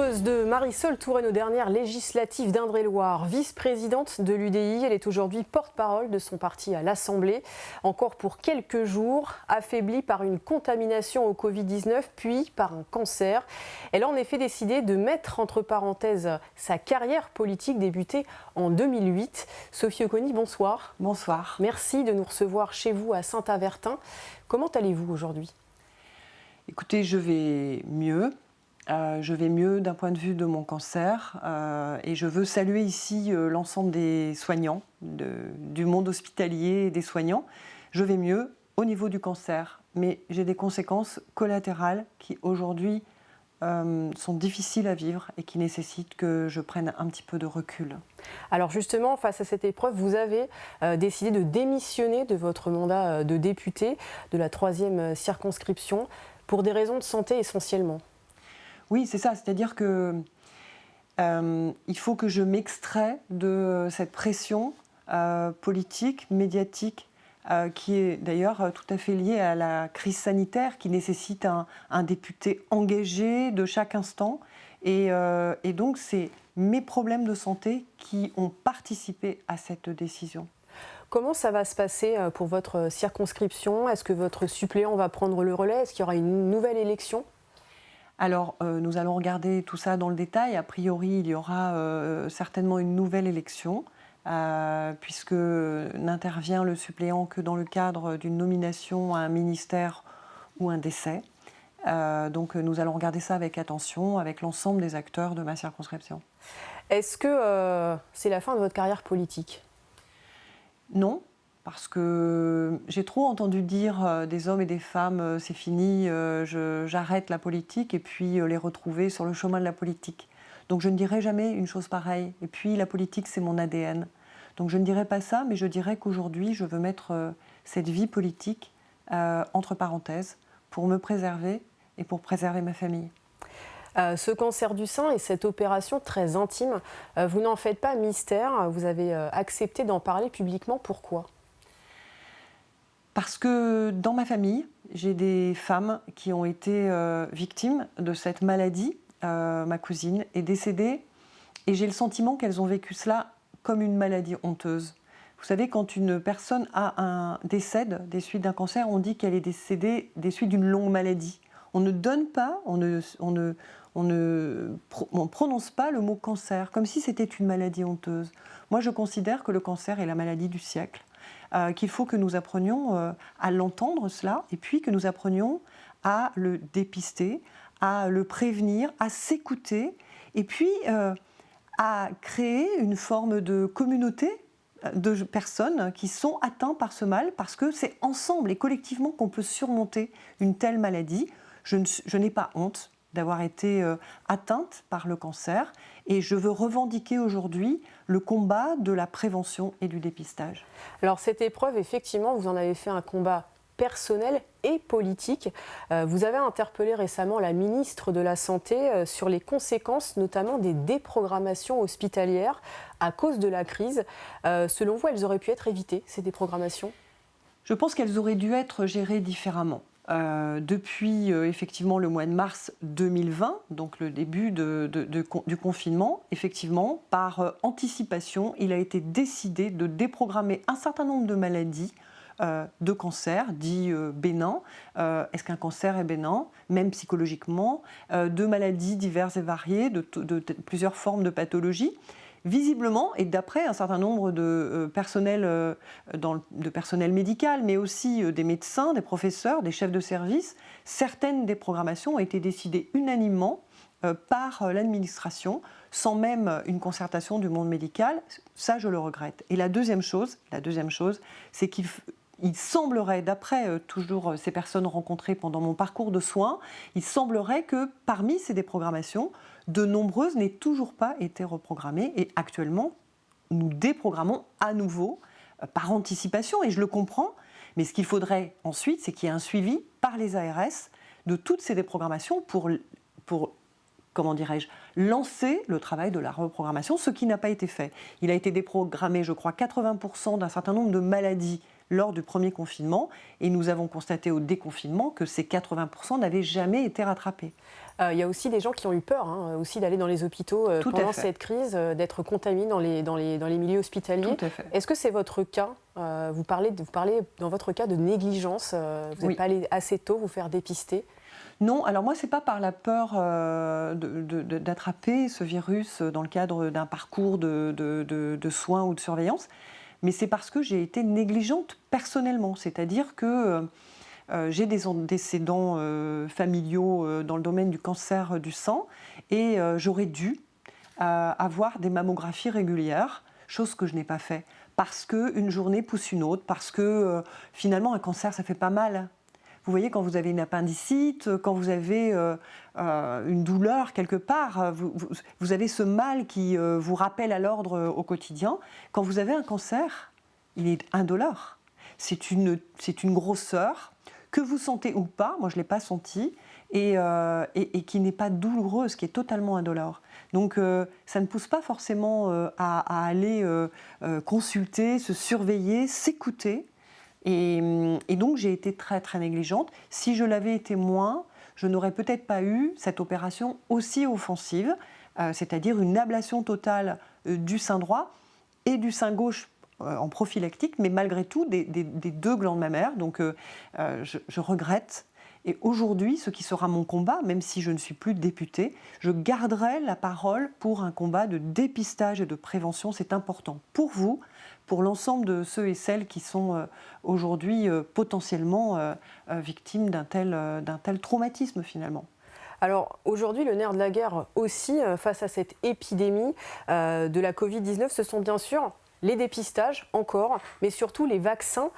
Heureuse de Marisol Touraine aux dernières législatives d'Indre-et-Loire, vice-présidente de l'UDI, elle est aujourd'hui porte-parole de son parti à l'Assemblée. Encore pour quelques jours, affaiblie par une contamination au Covid-19 puis par un cancer. Elle a en effet décidé de mettre entre parenthèses sa carrière politique débutée en 2008. Sophie Oconi, bonsoir. Bonsoir. Merci de nous recevoir chez vous à Saint-Avertin. Comment allez-vous aujourd'hui ? Écoutez, je vais mieux. Je vais mieux d'un point de vue de mon cancer et je veux saluer ici l'ensemble des soignants, du monde hospitalier et des soignants. Je vais mieux au niveau du cancer, mais j'ai des conséquences collatérales qui aujourd'hui sont difficiles à vivre et qui nécessitent que je prenne un petit peu de recul. Alors justement, face à cette épreuve, vous avez décidé de démissionner de votre mandat de député de la 3e circonscription pour des raisons de santé essentiellement. Oui, c'est ça, c'est-à-dire que il faut que je m'extrais de cette pression politique, médiatique, qui est d'ailleurs tout à fait liée à la crise sanitaire, qui nécessite un député engagé de chaque instant. Et donc, c'est mes problèmes de santé qui ont participé à cette décision. Comment ça va se passer pour votre circonscription ? Est-ce que votre suppléant va prendre le relais ? Est-ce qu'il y aura une nouvelle élection ? Alors, nous allons regarder tout ça dans le détail. A priori, il y aura certainement une nouvelle élection, puisque n'intervient le suppléant que dans le cadre d'une nomination à un ministère ou un décès. Donc, nous allons regarder ça avec attention, avec l'ensemble des acteurs de ma circonscription. Est-ce que c'est la fin de votre carrière politique ? Non. Parce que j'ai trop entendu dire des hommes et des femmes, c'est fini, j'arrête la politique, et puis les retrouver sur le chemin de la politique. Donc je ne dirai jamais une chose pareille. Et puis la politique, c'est mon ADN. Donc je ne dirai pas ça, mais je dirais qu'aujourd'hui, je veux mettre cette vie politique entre parenthèses pour me préserver et pour préserver ma famille. Ce cancer du sein et cette opération très intime, vous n'en faites pas mystère, vous avez accepté d'en parler publiquement. Pourquoi ? Parce que dans ma famille, j'ai des femmes qui ont été victimes de cette maladie. Ma cousine est décédée et j'ai le sentiment qu'elles ont vécu cela comme une maladie honteuse. Vous savez, quand une personne décède des suites d'un cancer, on dit qu'elle est décédée des suites d'une longue maladie. On ne donne pas, on ne prononce pas le mot cancer, comme si c'était une maladie honteuse. Moi, je considère que le cancer est la maladie du siècle. Qu'il faut que nous apprenions à l'entendre cela, et puis que nous apprenions à le dépister, à le prévenir, à s'écouter, et puis à créer une forme de communauté de personnes qui sont atteintes par ce mal, parce que c'est ensemble et collectivement qu'on peut surmonter une telle maladie. Je n'ai pas honte d'avoir été atteinte par le cancer, et je veux revendiquer aujourd'hui le combat de la prévention et du dépistage. Alors cette épreuve, effectivement, vous en avez fait un combat personnel et politique. Vous avez interpellé récemment la ministre de la Santé sur les conséquences, notamment des déprogrammations hospitalières à cause de la crise. Selon vous, elles auraient pu être évitées, ces déprogrammations ? Je pense qu'elles auraient dû être gérées différemment. Depuis effectivement le mois de mars 2020, donc le début du confinement, effectivement, par anticipation, il a été décidé de déprogrammer un certain nombre de maladies de cancers dits bénins. Est-ce qu'un cancer est bénin, même psychologiquement, de maladies diverses et variées, de plusieurs formes de pathologies. Visiblement, et d'après un certain nombre de personnel médical, mais aussi des médecins, des professeurs, des chefs de service, certaines des programmations ont été décidées unanimement par l'administration, sans même une concertation du monde médical. Ça, je le regrette. Et la deuxième chose, c'est qu'il semblerait, d'après toujours ces personnes rencontrées pendant mon parcours de soins, il semblerait que parmi ces déprogrammations, de nombreuses n'aient toujours pas été reprogrammées. Et actuellement, nous déprogrammons à nouveau par anticipation, et je le comprends. Mais ce qu'il faudrait ensuite, c'est qu'il y ait un suivi par les ARS de toutes ces déprogrammations pour comment dirais-je, lancer le travail de la reprogrammation, ce qui n'a pas été fait. Il a été déprogrammé, je crois, 80% d'un certain nombre de maladies lors du premier confinement. Et nous avons constaté au déconfinement que ces 80% n'avaient jamais été rattrapés. Il y a aussi des gens qui ont eu peur aussi d'aller dans les hôpitaux pendant cette crise, d'être contaminés dans les milieux hospitaliers. Tout à fait. Est-ce que c'est votre cas vous parlez dans votre cas de négligence. Vous n'êtes pas allé assez tôt vous faire dépister? Non, alors moi, ce n'est pas par la peur d'attraper ce virus dans le cadre d'un parcours de soins ou de surveillance, mais c'est parce que j'ai été négligente personnellement. C'est-à-dire que j'ai des antécédents familiaux dans le domaine du cancer du sang et j'aurais dû avoir des mammographies régulières, chose que je n'ai pas fait, parce qu'une journée pousse une autre, parce que finalement un cancer, ça fait pas mal. Vous voyez, quand vous avez une appendicite, quand vous avez une douleur quelque part, vous avez ce mal qui vous rappelle à l'ordre au quotidien. Quand vous avez un cancer, il est indolore. C'est une grosseur que vous sentez ou pas, moi je ne l'ai pas senti, et qui n'est pas douloureuse, qui est totalement indolore. Donc ça ne pousse pas forcément à aller consulter, se surveiller, s'écouter. Et donc j'ai été très très négligente. Si je l'avais été moins, je n'aurais peut-être pas eu cette opération aussi offensive, c'est-à-dire une ablation totale du sein droit et du sein gauche en prophylactique, mais malgré tout des deux glandes mammaires. Donc je regrette. Et aujourd'hui, ce qui sera mon combat, même si je ne suis plus députée, je garderai la parole pour un combat de dépistage et de prévention. C'est important pour vous, pour l'ensemble de ceux et celles qui sont aujourd'hui potentiellement victimes d'un tel traumatisme finalement. Alors aujourd'hui, le nerf de la guerre aussi, face à cette épidémie de la Covid-19, ce sont bien sûr les dépistages encore, mais surtout les vaccins.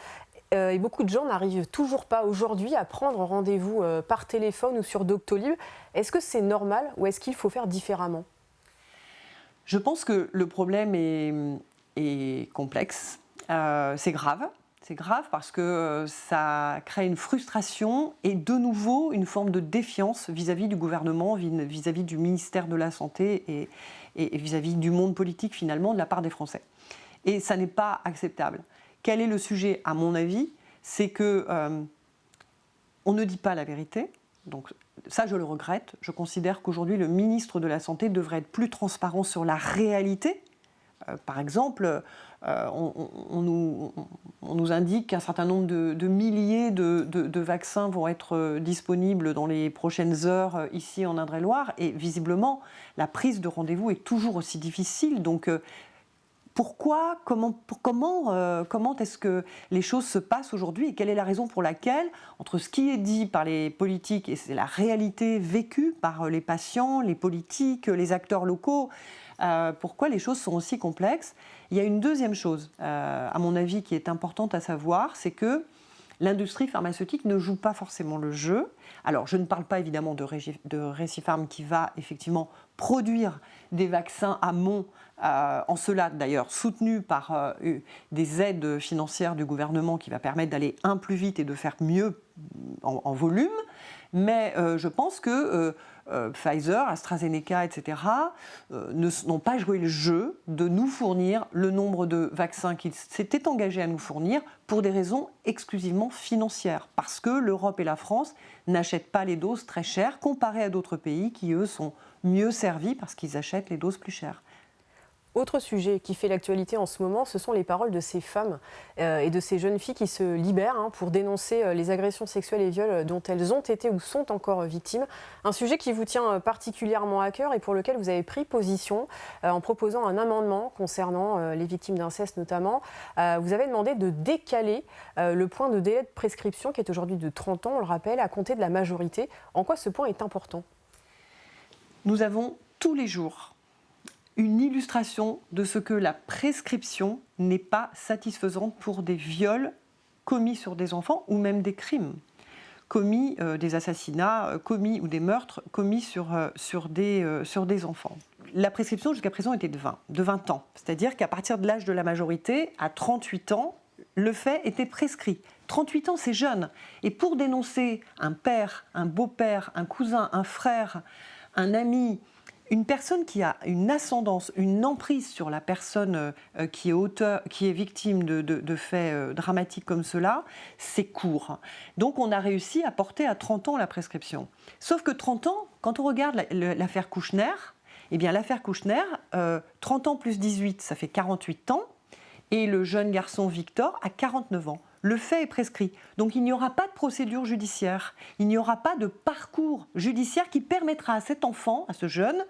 Et beaucoup de gens n'arrivent toujours pas aujourd'hui à prendre rendez-vous par téléphone ou sur Doctolib. Est-ce que c'est normal ou est-ce qu'il faut faire différemment? Je pense que le problème est complexe. C'est grave. C'est grave parce que ça crée une frustration et de nouveau une forme de défiance vis-à-vis du gouvernement, vis-à-vis du ministère de la Santé et vis-à-vis du monde politique finalement de la part des Français. Et ça n'est pas acceptable. Quel est le sujet, à mon avis? C'est que on ne dit pas la vérité. Donc ça, je le regrette. Je considère qu'aujourd'hui, le ministre de la Santé devrait être plus transparent sur la réalité. Par exemple, on nous indique qu'un certain nombre de milliers de vaccins vont être disponibles dans les prochaines heures ici en Indre-et-Loire. Et visiblement, la prise de rendez-vous est toujours aussi difficile. Donc pourquoi, comment est-ce que les choses se passent aujourd'hui et quelle est la raison pour laquelle, entre ce qui est dit par les politiques et c'est la réalité vécue par les patients, les politiques, les acteurs locaux, pourquoi les choses sont aussi complexes? Il y a une deuxième chose, à mon avis, qui est importante à savoir, c'est que l'industrie pharmaceutique ne joue pas forcément le jeu. Alors, je ne parle pas évidemment de Recipharm qui va effectivement produire des vaccins amont, en cela d'ailleurs soutenu par des aides financières du gouvernement qui va permettre d'aller un plus vite et de faire mieux en volume. Mais je pense que Pfizer, AstraZeneca, etc. n'ont pas joué le jeu de nous fournir le nombre de vaccins qu'ils s'étaient engagés à nous fournir pour des raisons exclusivement financières. Parce que l'Europe et la France n'achètent pas les doses très chères comparées à d'autres pays qui, eux, sont mieux servis parce qu'ils achètent les doses plus chères. Autre sujet qui fait l'actualité en ce moment, ce sont les paroles de ces femmes et de ces jeunes filles qui se libèrent pour dénoncer les agressions sexuelles et viols dont elles ont été ou sont encore victimes. Un sujet qui vous tient particulièrement à cœur et pour lequel vous avez pris position en proposant un amendement concernant les victimes d'inceste notamment. Vous avez demandé de décaler le point de délai de prescription qui est aujourd'hui de 30 ans, on le rappelle, à compter de la majorité. En quoi ce point est important? Nous avons tous les jours une illustration de ce que la prescription n'est pas satisfaisante pour des viols commis sur des enfants ou même des crimes commis, des assassinats commis ou des meurtres commis sur des enfants. La prescription jusqu'à présent était de 20 ans, c'est-à-dire qu'à partir de l'âge de la majorité, à 38 ans, le fait était prescrit. 38 ans, c'est jeune. Et pour dénoncer un père, un beau-père, un cousin, un frère, un ami, Une personne qui a une ascendance, une emprise sur la personne qui est victime de faits dramatiques comme cela, c'est court. Donc on a réussi à porter à 30 ans la prescription. Sauf que 30 ans, quand on regarde l'affaire Kouchner, eh bien l'affaire Kouchner, 30 ans plus 18, ça fait 48 ans, et le jeune garçon Victor a 49 ans. Le fait est prescrit. Donc il n'y aura pas de procédure judiciaire, il n'y aura pas de parcours judiciaire qui permettra à cet enfant, à ce jeune,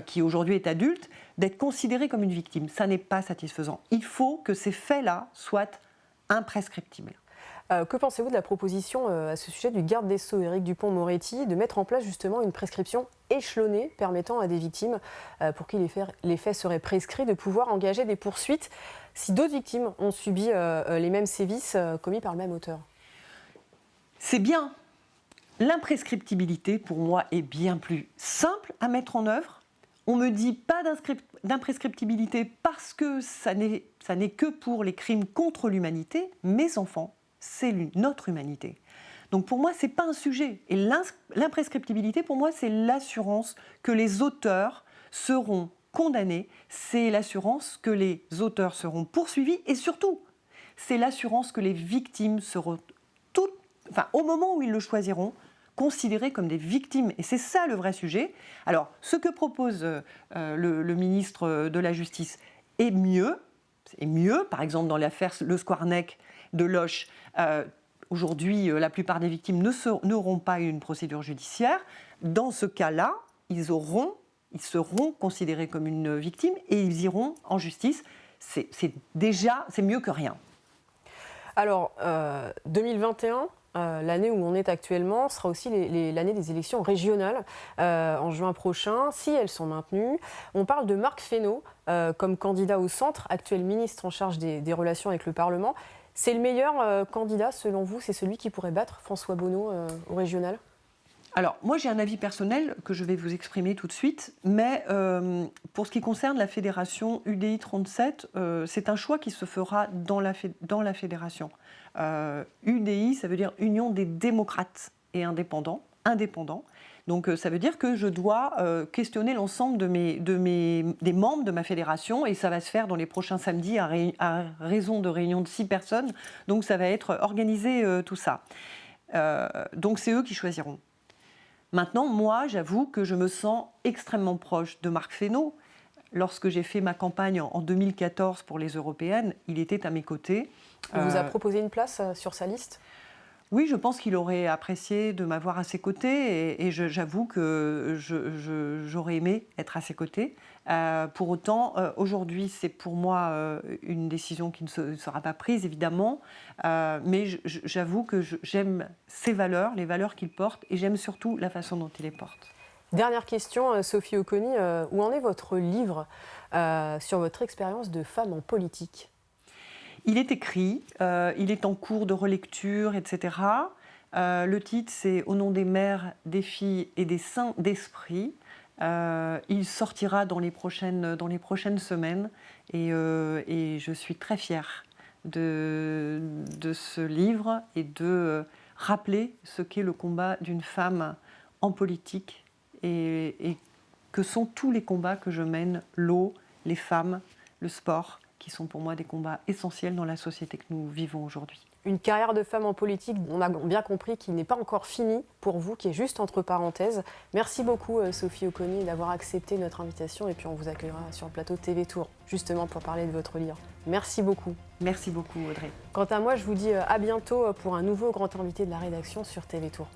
qui aujourd'hui est adulte, d'être considéré comme une victime. Ça n'est pas satisfaisant. Il faut que ces faits-là soient imprescriptibles. Que pensez-vous de la proposition à ce sujet du garde des Sceaux, Éric Dupond-Moretti, de mettre en place justement une prescription échelonnée permettant à des victimes, pour qui les faits seraient prescrits, de pouvoir engager des poursuites si d'autres victimes ont subi les mêmes sévices commis par le même auteur? C'est bien. L'imprescriptibilité, pour moi, est bien plus simple à mettre en œuvre. On me dit pas d'imprescriptibilité parce que ça n'est que pour les crimes contre l'humanité. Mes enfants, c'est notre humanité. Donc pour moi, ce n'est pas un sujet. Et l'imprescriptibilité, pour moi, c'est l'assurance que les auteurs seront condamnés, c'est l'assurance que les auteurs seront poursuivis et surtout, c'est l'assurance que les victimes seront au moment où ils le choisiront, considérées comme des victimes. Et c'est ça le vrai sujet. Alors, ce que propose le ministre de la Justice est mieux. Par exemple, dans l'affaire Le Squarnec de Loches, aujourd'hui, la plupart des victimes n'auront pas une procédure judiciaire. Dans ce cas-là, ils seront considérés comme une victime et ils iront en justice. C'est mieux que rien. Alors, 2021, l'année où on est actuellement, sera aussi l'année des élections régionales en juin prochain, si elles sont maintenues. On parle de Marc Fesneau comme candidat au centre, actuel ministre en charge des relations avec le Parlement. C'est le meilleur candidat, selon vous? C'est celui qui pourrait battre François Bonneau au régional? Alors, moi, j'ai un avis personnel que je vais vous exprimer tout de suite, mais pour ce qui concerne la fédération UDI 37, c'est un choix qui se fera dans la fédération. UDI, ça veut dire Union des démocrates et indépendants. Donc, ça veut dire que je dois questionner l'ensemble des membres de ma fédération, et ça va se faire dans les prochains samedis à raison de réunions de 6 personnes. Donc, ça va être organisé tout ça. Donc, c'est eux qui choisiront. Maintenant, moi, j'avoue que je me sens extrêmement proche de Marc Fesneau. Lorsque j'ai fait ma campagne en 2014 pour les européennes, il était à mes côtés. Il vous a proposé une place sur sa liste? Oui, je pense qu'il aurait apprécié de m'avoir à ses côtés et j'avoue que j'aurais aimé être à ses côtés. Pour autant, aujourd'hui, c'est pour moi une décision qui ne sera pas prise, évidemment, mais j'avoue que j'aime ses valeurs, les valeurs qu'il porte, et j'aime surtout la façon dont il les porte. Dernière question, Sophie Oconi, où en est votre livre sur votre expérience de femme en politique? Il est écrit, il est en cours de relecture, etc. Le titre, c'est « Au nom des mères, des filles et des saints d'esprit ». Il sortira dans les prochaines semaines et je suis très fière de ce livre et de rappeler ce qu'est le combat d'une femme en politique et que sont tous les combats que je mène, l'eau, les femmes, le sport, qui sont pour moi des combats essentiels dans la société que nous vivons aujourd'hui. Une carrière de femme en politique, on a bien compris qu'il n'est pas encore fini pour vous, qui est juste entre parenthèses. Merci beaucoup Sophie Oconi d'avoir accepté notre invitation, et puis on vous accueillera sur le plateau de TV Tour, justement pour parler de votre livre. Merci beaucoup. Merci beaucoup Audrey. Quant à moi, je vous dis à bientôt pour un nouveau grand invité de la rédaction sur TV Tour.